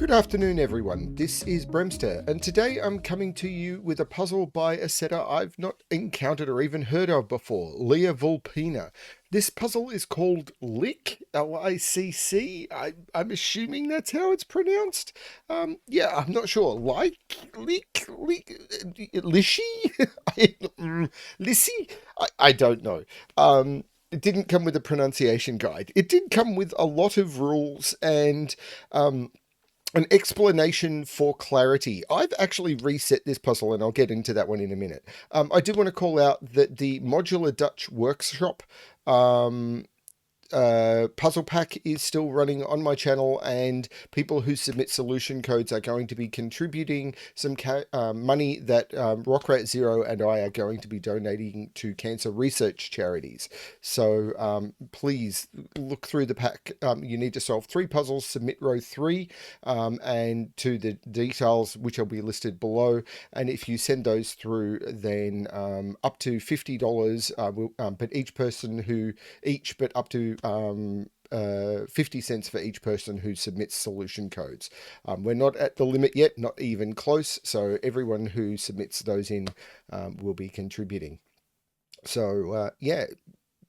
Good afternoon, everyone. This is Bremster, and today I'm coming to you with a puzzle by a setter I've not encountered or even heard of before, LeaVulpina. This puzzle is called Licc, L-I-C-C. I'm assuming that's how it's pronounced. Yeah, I'm not sure. Lishi? Lissy? I don't know. It didn't come with a pronunciation guide. It did come with a lot of rules and an explanation for clarity. I've actually reset this puzzle, and I'll get into that one in a minute. I do want to call out that the Modular Dutch Workshop puzzle pack is still running on my channel, and people who submit solution codes are going to be contributing some money that Rockrat Zero and I are going to be donating to cancer research charities. So please look through the pack. You need to solve 3 puzzles, submit row 3, and to the details which will be listed below. And if you send those through, then up to $50, but up to 50 cents for each person who submits solution codes. We're not at the limit yet, not even close, so everyone who submits those in will be contributing. So yeah,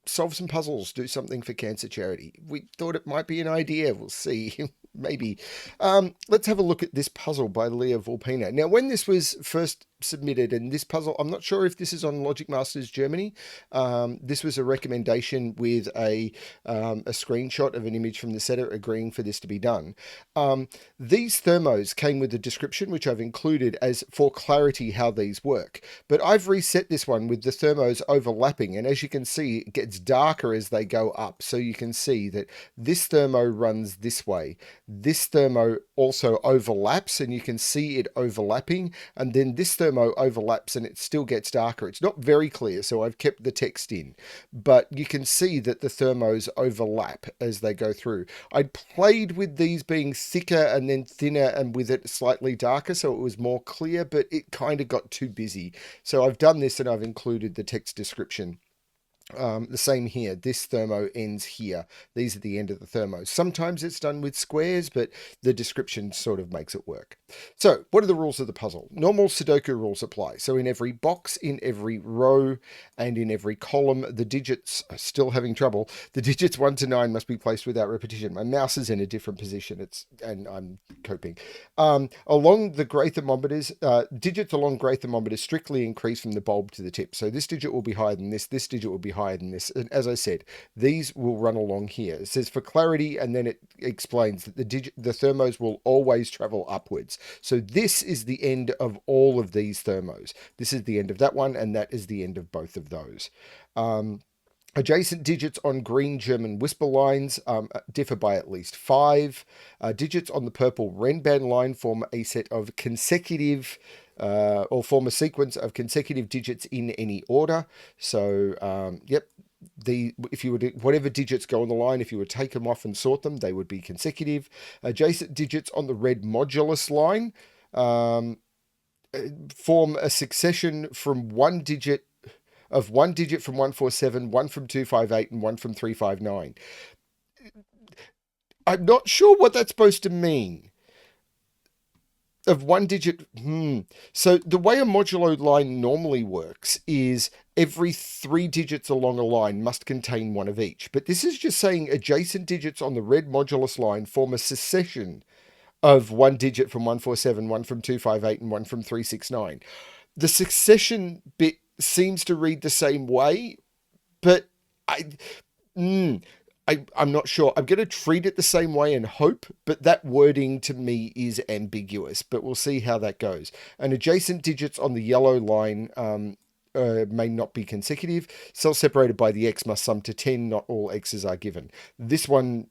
solve some puzzles, do something for cancer charity. We thought it might be an idea. We'll see. Maybe. Let's have a look at this puzzle by LeaVulpina. Now, when this was first submitted, and this puzzle, I'm not sure if this is on Logic Masters Germany. This was a recommendation with a screenshot of an image from the setter agreeing for this to be done. These thermos came with a description, which I've included as for clarity how these work. But I've reset this one with the thermos overlapping, and as you can see, it gets darker as they go up. So you can see that this thermo runs this way. This thermo also overlaps, and you can see it overlapping, and then this thermo overlaps and it still gets darker. It's not very clear, so I've kept the text in, but you can see that the thermos overlap as they go through. I played with these being thicker and then thinner and with it slightly darker so it was more clear, but it kind of got too busy. So I've done this and I've included the text description. The same here. This thermo ends here. These are the end of the thermos. Sometimes it's done with squares, but the description sort of makes it work. So what are the rules of the puzzle? Normal Sudoku rules apply. So in every box, in every row, and in every column, the digits are still having trouble. The digits 1 to 9 must be placed without repetition. My mouse is in a different position. And I'm coping. Along the gray thermometers, digits along gray thermometers strictly increase from the bulb to the tip. So this digit will be higher than this. This digit will be higher than this. And as I said, these will run along here. It says for clarity, and then it explains that the thermos will always travel upwards. So this is the end of all of these thermos. This is the end of that one, and that is the end of both of those. Adjacent digits on green German whisper lines differ by at least 5. Digits on the purple Renban line form a set of consecutive or form a sequence of consecutive digits in any order. So, yep, if you were to, whatever digits go on the line, if you would take them off and sort them, they would be consecutive. Adjacent digits on the red modulus line form a succession from one digit from 147, one from 258, and one from 359. I'm not sure what that's supposed to mean. Of one digit. So the way a modulo line normally works is every 3 digits along a line must contain one of each. But this is just saying adjacent digits on the red modulus line form a succession of one digit from 147, one from 258, and one from 369. The succession bit seems to read the same way, but I'm not sure. I'm going to treat it the same way and hope, but that wording to me is ambiguous, but we'll see how that goes. And adjacent digits on the yellow line may not be consecutive. Cells separated by the X must sum to 10. Not all X's are given. This one,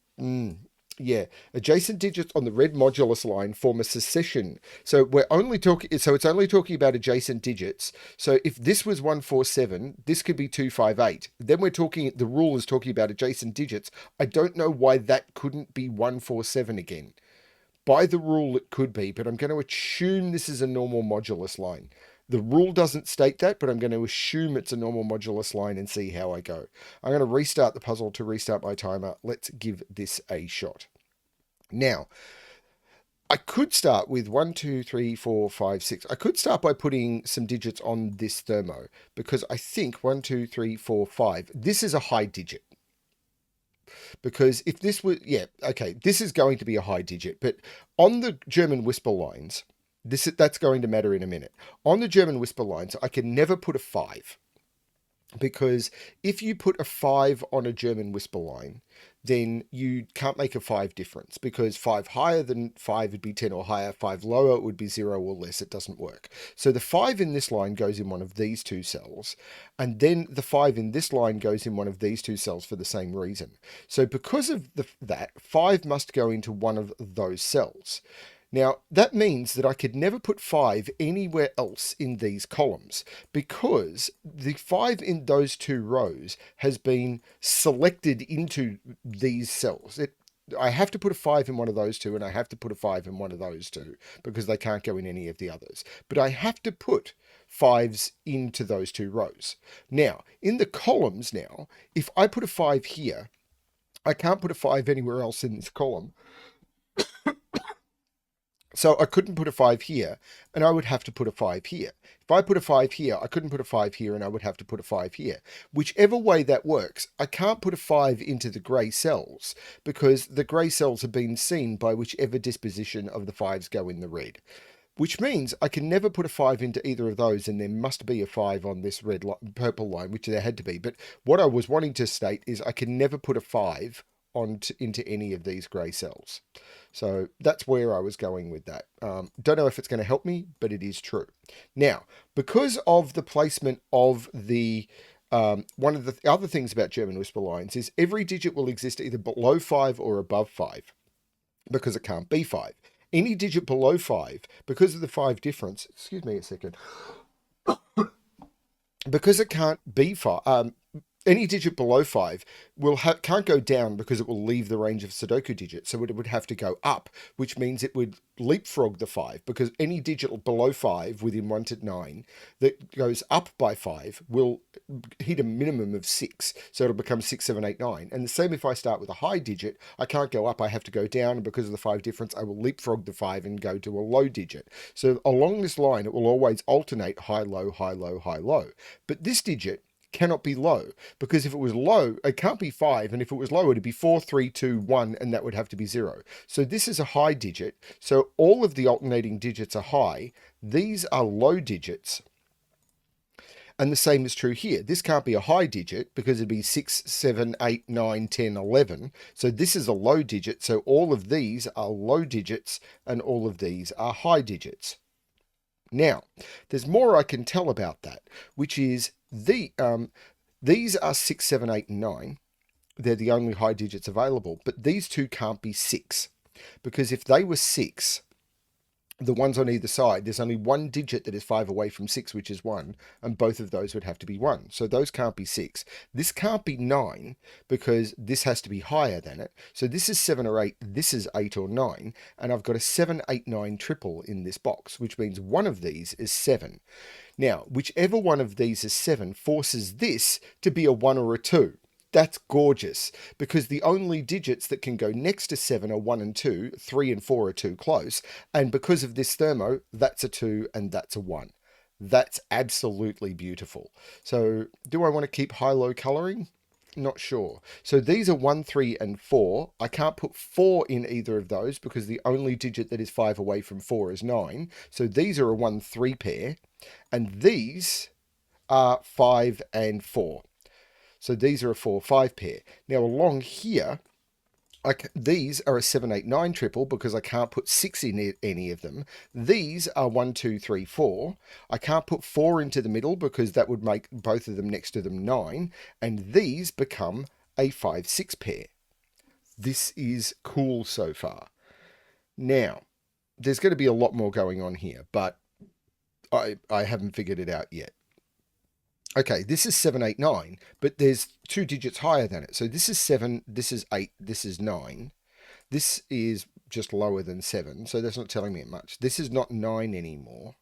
yeah, adjacent digits on the red modulus line form a succession. So we're only talking. So it's only talking about adjacent digits. So if this was 147, this could be 258. Then we're talking. The rule is talking about adjacent digits. I don't know why that couldn't be 147 again. By the rule, it could be, but I'm going to assume this is a normal modulus line. The rule doesn't state that, but I'm going to assume it's a normal modulus line and see how I go. I'm going to restart the puzzle to restart my timer. Let's give this a shot. Now, I could start with 1, 2, 3, 4, 5, 6. I could start by putting some digits on this thermo because I think 1, 2, 3, 4, 5. This is a high digit. Because if this was, yeah, okay, this is going to be a high digit, but on the German whisper lines, that's going to matter in a minute. On the German whisper lines, I can never put a 5. Because if you put a 5 on a German whisper line, then you can't make a 5 difference, because 5 higher than 5 would be 10 or higher, 5 lower would be 0 or less. It doesn't work. So the 5 in this line goes in one of these two cells, and then the 5 in this line goes in one of these two cells for the same reason. So because of that, 5 must go into one of those cells. Now, that means that I could never put 5 anywhere else in these columns, because the 5 in those two rows has been selected into these cells. I have to put a 5 in one of those two, and I have to put a 5 in one of those two, because they can't go in any of the others. But I have to put 5s into those two rows. Now, in the columns now, if I put a 5 here, I can't put a 5 anywhere else in this column. So I couldn't put a 5 here, and I would have to put a 5 here. If I put a 5 here, I couldn't put a 5 here, and I would have to put a 5 here. Whichever way that works, I can't put a 5 into the grey cells, because the grey cells have been seen by whichever disposition of the 5s go in the red. Which means I can never put a 5 into either of those, and there must be a 5 on this purple line, which there had to be. But what I was wanting to state is I can never put a 5 into any of these grey cells. So that's where I was going with that. Don't know if it's going to help me, but it is true. Now, because of the placement of the one of the other things about German whisper lines is every digit will exist either below 5 or above 5, because it can't be 5. Any digit below 5, because of the 5 difference, excuse me a second, because it can't be 5, any digit below 5 can't go down, because it will leave the range of Sudoku digits. So it would have to go up, which means it would leapfrog the 5, because any digit below 5 within 1 to 9 that goes up by 5 will hit a minimum of 6. So it'll become 6, 7, 8, 9. And the same if I start with a high digit, I can't go up, I have to go down. And because of the 5 difference, I will leapfrog the 5 and go to a low digit. So along this line, it will always alternate high, low, high, low, high, low. But this digit cannot be low, because if it was low, it can't be 5, and if it was low, it'd be 4, 3, 2, 1, and that would have to be 0. So this is a high digit, so all of the alternating digits are high. These are low digits, and the same is true here. This can't be a high digit, because it'd be 6, 7, 8, 9, 10, 11. So this is a low digit, so all of these are low digits, and all of these are high digits. Now, there's more I can tell about that, which is these are 6, 7, 8, and 9. They're the only high digits available, but these two can't be 6, because if they were 6, the ones on either side, there's only one digit that is 5 away from 6, which is 1, and both of those would have to be 1. So those can't be 6. This can't be 9, because this has to be higher than it. So this is 7 or 8, this is 8 or 9, and I've got a 7, 8, 9 triple in this box, which means one of these is 7. Now, whichever one of these is 7 forces this to be a 1 or a 2. That's gorgeous, because the only digits that can go next to 7 are 1 and 2, 3 and 4 are too close, and because of this thermo, that's a 2 and that's a 1. That's absolutely beautiful. So, do I want to keep high-low colouring? Not sure. So these are 1, 3, and 4. I can't put 4 in either of those, because the only digit that is 5 away from 4 is 9. So these are a 1, 3 pair, and these are 5 and 4. So these are a 4, 5 pair. Now along here, these are a 7, 8, 9 triple, because I can't put 6 in any of them. These are 1, 2, 3, 4. I can't put 4 into the middle, because that would make both of them next to them 9. And these become a 5, 6 pair. This is cool so far. Now, there's going to be a lot more going on here, but I haven't figured it out yet. Okay, this is 7, 8, 9, but there's 2 digits higher than it. So this is 7, this is 8, this is 9. This is just lower than 7, so that's not telling me much. This is not 9 anymore.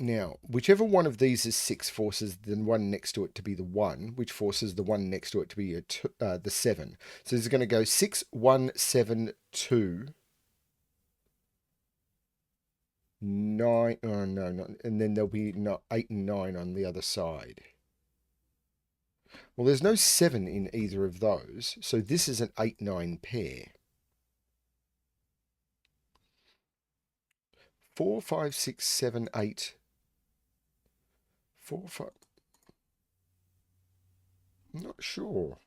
Now, whichever one of these is 6 forces the one next to it to be the 1, which forces the one next to it to be the 7. So this is going to go 6, 1, 7, 2, 9. Oh, no, not, and then there'll be 8 and 9 on the other side. Well, there's no 7 in either of those, so this is an 8-9 pair. 4, 5, 6, 7, 8. 4, 5. I'm not sure.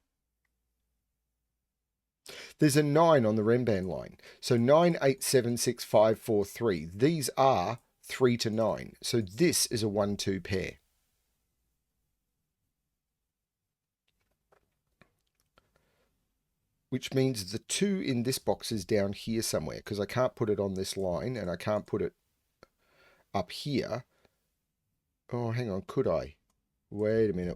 There's a 9 on the Renban line. So 9, 8, 7, 6, 5, 4, 3. These are 3 to 9. So this is a 1-2 pair. Which means the 2 in this box is down here somewhere, because I can't put it on this line and I can't put it up here. Oh, hang on, could I? Wait a minute.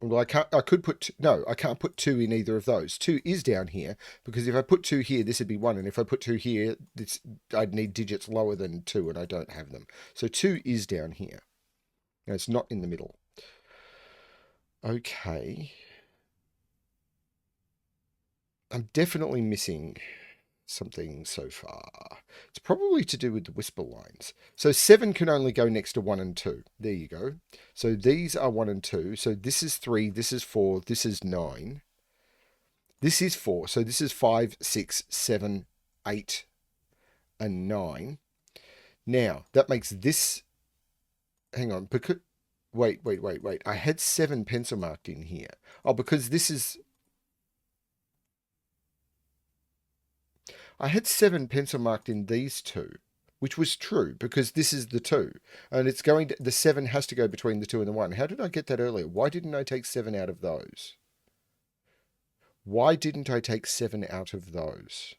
Well, I could put, no, I can't put 2 in either of those. 2 is down here, because if I put 2 here, this would be 1. And if I put 2 here, I'd need digits lower than 2, and I don't have them. So 2 is down here. Now, it's not in the middle. Okay. I'm definitely missing something so far. It's probably to do with the whisper lines. So 7 can only go next to 1 and 2. There you go. So these are 1 and 2. So this is 3, this is 4, this is 9. This is 4. So this is 5, 6, 7, 8, and 9. Now, that makes this... Hang on. Because, wait. I had 7 pencil marked in here. Oh, because this is... I had 7 pencil marked in these two, which was true because this is the 2. And it's going to, the 7 has to go between the 2 and the 1. How did I get that earlier? Why didn't I take 7 out of those? Why didn't I take 7 out of those?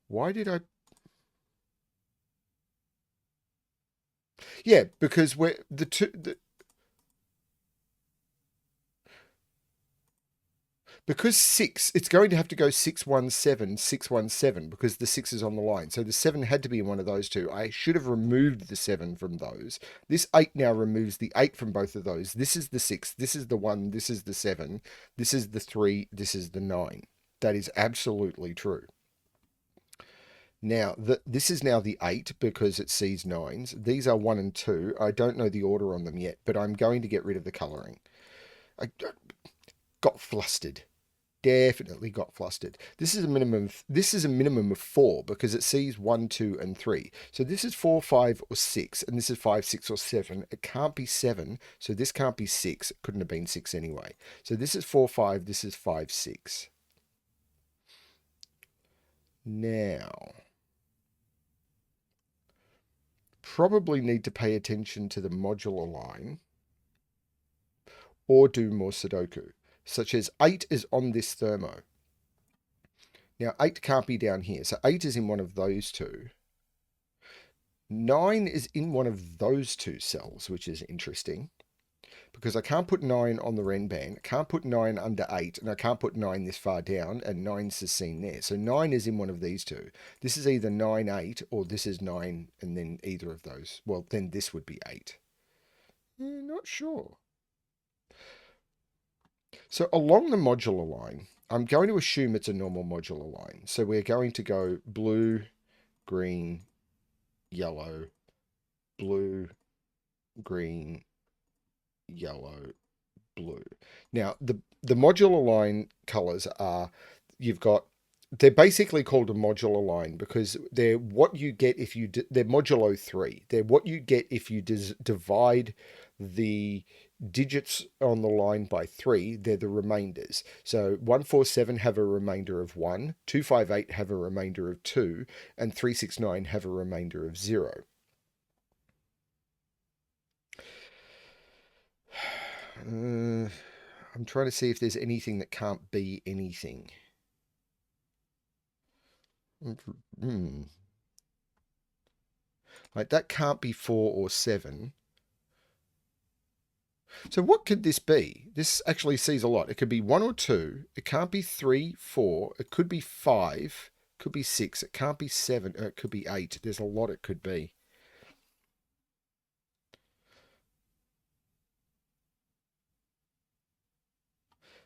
Why did I... Yeah, because we're the two... Because 6, it's going to have to go 617, 617, because the 6 is on the line. So the 7 had to be in one of those two. I should have removed the 7 from those. This 8 now removes the 8 from both of those. This is the 6, this is the 1, this is the 7, this is the 3, this is the 9. That is absolutely true. Now, this is now the 8 because it sees 9s. These are 1 and 2. I don't know the order on them yet, but I'm going to get rid of the colouring. I got flustered. Definitely got flustered. This is a minimum of 4 because it sees 1, 2, and 3. So this is 4, 5, or 6, and this is 5, 6, or 7. It can't be 7, so this can't be 6. It couldn't have been 6 anyway. So this is 4, 5, this is 5, 6. Now, probably need to pay attention to the modular line or do more Sudoku, such as 8 is on this thermo. Now, 8 can't be down here, so 8 is in one of those two. 9 is in one of those two cells, which is interesting, because I can't put 9 on the Renban, I can't put 9 under 8, and I can't put 9 this far down, and 9's the seen there. So 9 is in one of these two. This is either 9, 8, or this is 9, and then either of those. Well, then this would be 8. Not sure. So along the modular line, I'm going to assume it's a normal modular line. So we're going to go blue, green, yellow, blue, green, yellow, blue. Now, the modular line colors are, they're basically called a modular line because they're what you get if you, they're modulo 3. They're what you get if you divide the digits on the line by 3. They're the remainders. So 147 have a remainder of 1, 258 have a remainder of 2, and 369 have a remainder of 0. I'm trying to see if there's anything that can't be anything. Like that can't be 4 or 7. So what could this be? This actually sees a lot. It could be 1 or 2. It can't be 3, 4. It could be 5. It could be 6. It can't be 7. It could be 8. There's a lot it could be.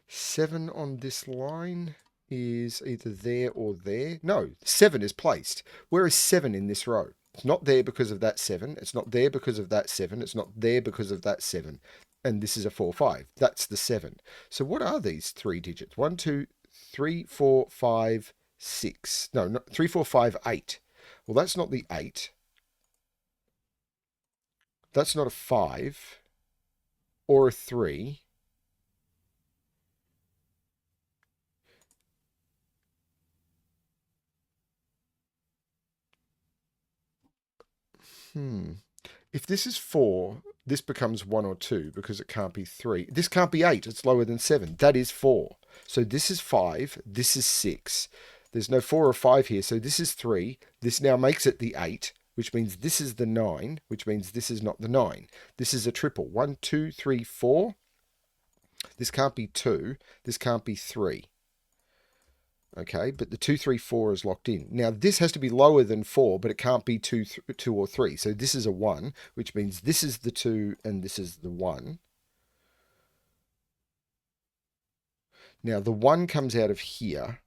Seven on this line is either there or there. No, 7 is placed. Where is 7 in this row? It's not there because of that 7. It's not there because of that 7. It's not there because of that 7. And this is a 4, 5. That's the 7. So what are these 3 digits? 1, 2, 3, 4, 5, 6. No, not 3, 4, 5, 8. Well, that's not the 8. That's not a 5 or a 3. If this is 4, this becomes 1 or 2 because it can't be 3. This can't be 8. It's lower than 7. That is 4. So this is 5. This is 6. There's no 4 or 5 here. So this is 3. This now makes it the 8, which means this is the 9, which means this is not the 9. This is a triple. 1, 2, 3, 4. This can't be 2. This can't be 3. Okay, but the 2, 3, 4 is locked in. Now, this has to be lower than 4, but it can't be 2 or 3. So this is a 1, which means this is the 2 and this is the 1. Now, the 1 comes out of here.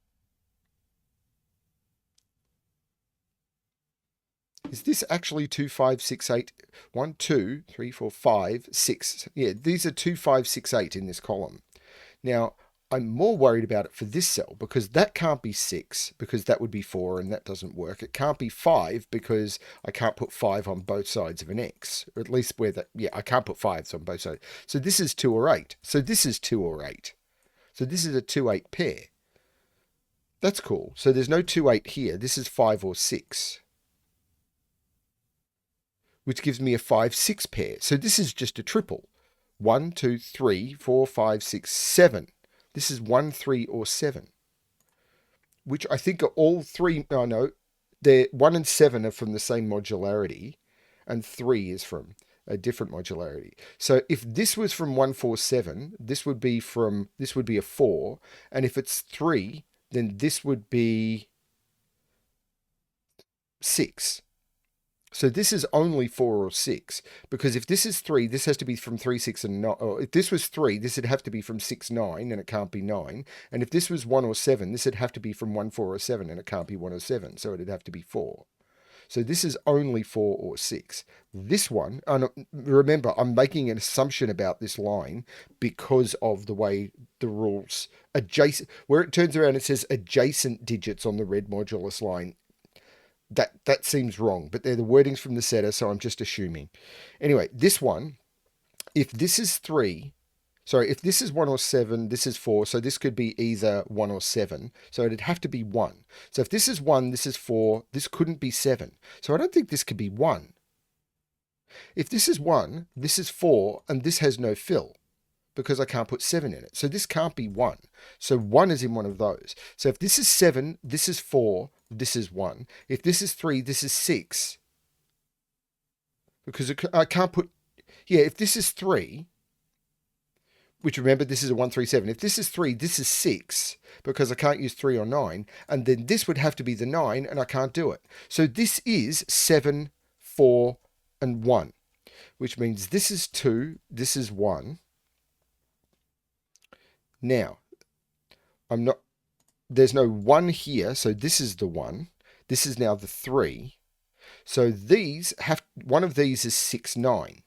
Is this actually 2, 5, 6, 8? 1, 2, 3, 4, 5, 6. Yeah, these are 2, 5, 6, 8 in this column. Now, I'm more worried about it for this cell because that can't be 6 because that would be 4 and that doesn't work. It can't be 5 because I can't put 5 on both sides of an X, or at least where that, yeah, I can't put 5s on both sides. So this is 2 or 8. So this is 2 or 8. So this is a 2, 8 pair. That's cool. So there's no 2, 8 here. This is 5 or 6, which gives me a 5, 6 pair. So this is just a triple. 1, 2, 3, 4, 5, 6, 7. This is 1, 3, or 7, which I think are all 3. Oh, no, they're 1 and 7 are from the same modularity, and 3 is from a different modularity. So if this was from 1, 4, 7, this would be a 4, and if it's 3, then this would be 6. So this is only 4 or 6, because if this is 3, this has to be from 3, 6, and 9. Or if this was 3, this would have to be from 6, 9, and it can't be 9. And if this was 1 or 7, this would have to be from 1, 4, or 7, and it can't be 1 or 7. So it'd have to be 4. So this is only 4 or 6. This one, and remember, I'm making an assumption about this line because of the way the rules adjacent, where it turns around, it says adjacent digits on the red modulus line. That seems wrong, but they're the wordings from the setter, so I'm just assuming. Anyway, this one, if this is 3, sorry, if this is 1 or 7, this is 4, so this could be either 1 or 7, so it'd have to be 1. So if this is 1, this is 4, this couldn't be 7. So I don't think this could be 1. If this is 1, this is 4, and this has no fill, because I can't put 7 in it. So this can't be 1. So 1 is in one of those. So if this is 7, this is 4, this is 1. If this is 3, this is 6. Because I can't put... Yeah, if this is 3, which remember, this is a 1, 3, 7. If this is 3, this is 6, because I can't use 3 or 9. And then this would have to be the 9, and I can't do it. So this is 7, 4, and 1, which means this is 2, this is 1. Now, there's no 1 here, so this is the 1. This is now the 3. So one of these is 6, 9.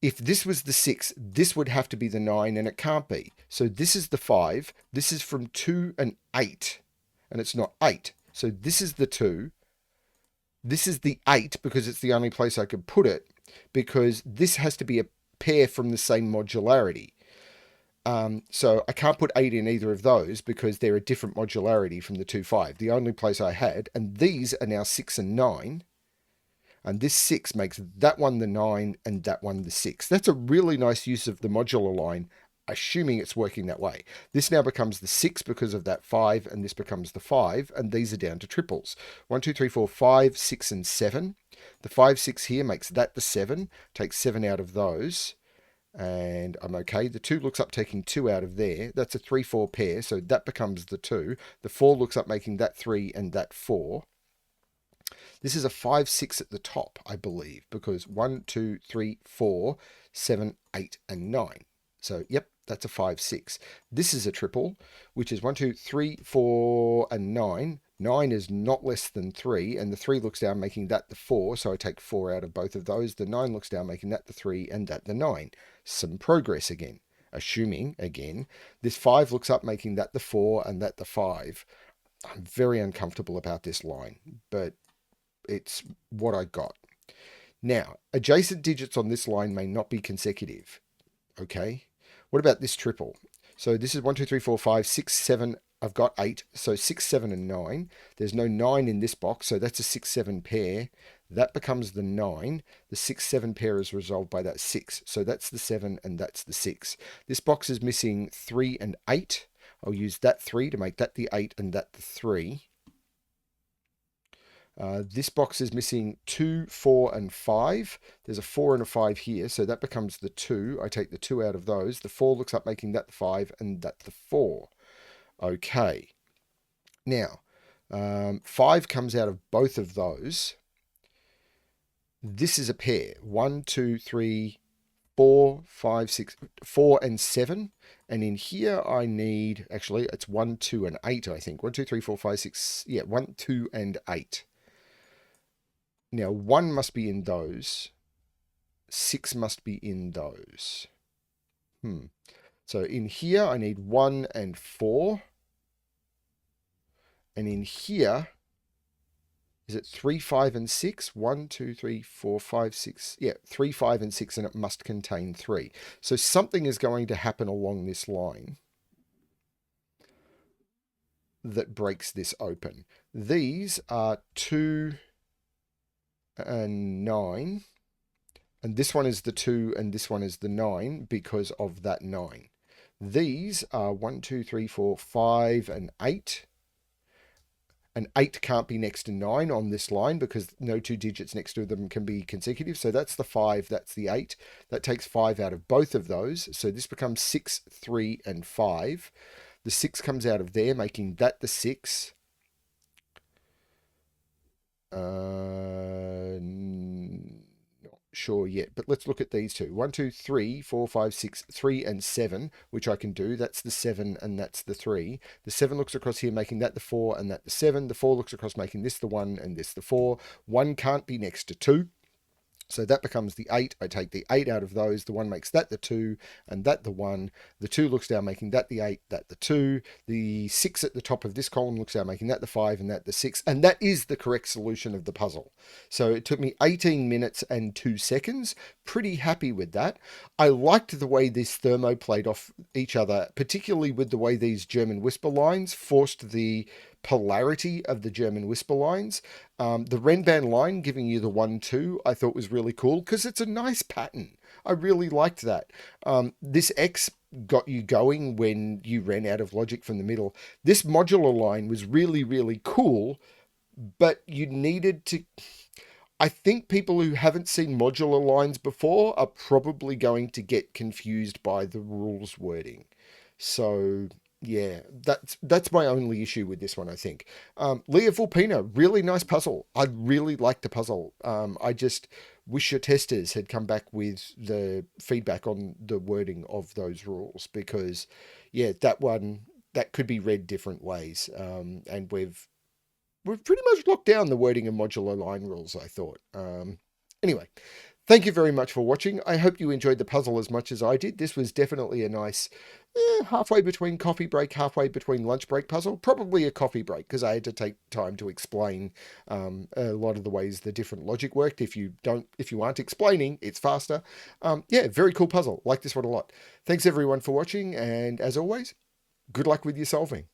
If this was the 6, this would have to be the 9, and it can't be. So this is the 5. This is from 2 and 8, and it's not 8. So this is the 2. This is the 8, because it's the only place I could put it, because this has to be a pair from the same modularity. So I can't put 8 in either of those because they're a different modularity from the 2, 5. The only place I had, and these are now 6 and 9. And this 6 makes that one the 9 and that one the 6. That's a really nice use of the modular line, assuming it's working that way. This now becomes the 6 because of that 5, and this becomes the 5, and these are down to triples. 1, 2, 3, 4, 5, 6, and 7. The 5, 6 here makes that the 7. Take 7 out of those. And I'm okay. The 2 looks up taking 2 out of there. That's a 3, 4 pair, so that becomes the 2. The 4 looks up making that 3 and that 4. This is a 5, 6 at the top, I believe, because 1, 2, 3, 4, 7, 8, and 9. So, yep, that's a 5, 6. This is a triple, which is 1, 2, 3, 4, and 9. 9 is not less than 3, and the 3 looks down, making that the 4, so I take 4 out of both of those. The 9 looks down, making that the 3, and that the 9. Some progress again. Assuming, again, this 5 looks up, making that the 4, and that the 5. I'm very uncomfortable about this line, but it's what I got. Now, adjacent digits on this line may not be consecutive. Okay. What about this triple? So this is 1, 2, 3, 4, 5, 6, 7. I've got 8. So 6, 7, and 9. There's no 9 in this box. So that's a 6, 7 pair. That becomes the 9. The 6, 7 pair is resolved by that 6. So that's the 7 and that's the 6. This box is missing 3 and 8. I'll use that 3 to make that the 8 and that the 3. This box is missing 2, 4, and 5. There's a 4 and a 5 here, so that becomes the 2. I take the 2 out of those. The 4 looks up, making that the 5, and that the 4. Okay. Now, 5 comes out of both of those. This is a pair. 1, 2, 3, 4, 5, 6, 4, and 7. And in here I need, actually, it's 1, 2, and 8, I think. 1, 2, 3, 4, 5, 6, yeah, 1, 2, and 8. Now, 1 must be in those. 6 must be in those. So in here, I need 1 and 4. And in here, is it 3, 5, and 6? 1, 2, 3, 4, 5, 6. Yeah, 3, 5, and 6, and it must contain 3. So something is going to happen along this line that breaks this open. These are 2 and 9, and this one is the 2 and this one is the 9 because of that 9. These are 1, 2, 3, 4, 5, and 8. And 8 can't be next to 9 on this line because no 2 digits next to them can be consecutive. So that's the 5, that's the 8. That takes 5 out of both of those. So this becomes 6, 3, and 5. The 6 comes out of there, making that the 6. Not sure yet, but let's look at these two. 1, 2, 3, 4, 5, 6, 3, and 7, which I can do. That's the 7 and that's the 3. The 7 looks across here, making that the 4 and that the 7. The 4 looks across, making this the 1 and this the 4. 1 can't be next to 2. So that becomes the 8. I take the 8 out of those. The 1 makes that the 2 and that the 1. The 2 looks down, making that the 8, that the 2. The 6 at the top of this column looks down, making that the 5 and that the 6. And that is the correct solution of the puzzle. So it took me 18 minutes and 2 seconds. Pretty happy with that. I liked the way this thermo played off each other, particularly with the way these German whisper lines forced the polarity of the German whisper lines. The Renban line giving you the 1, 2, I thought was really cool because it's a nice pattern. I really liked that. This X got you going when you ran out of logic from the middle. This modular line was really, really cool, but you needed to... I think people who haven't seen modular lines before are probably going to get confused by the rules wording. So... yeah, that's my only issue with this one, I think. LeaVulpina, really nice puzzle. I really liked the puzzle. I just wish your testers had come back with the feedback on the wording of those rules because, yeah, that could be read different ways. And we've pretty much locked down the wording of modular line rules, I thought. Anyway, thank you very much for watching. I hope you enjoyed the puzzle as much as I did. This was definitely a nice halfway between coffee break, halfway between lunch break puzzle. Probably a coffee break because I had to take time to explain a lot of the ways the different logic worked. If you aren't explaining, it's faster. Yeah, very cool puzzle. Like this one a lot. Thanks everyone for watching, and as always, good luck with your solving.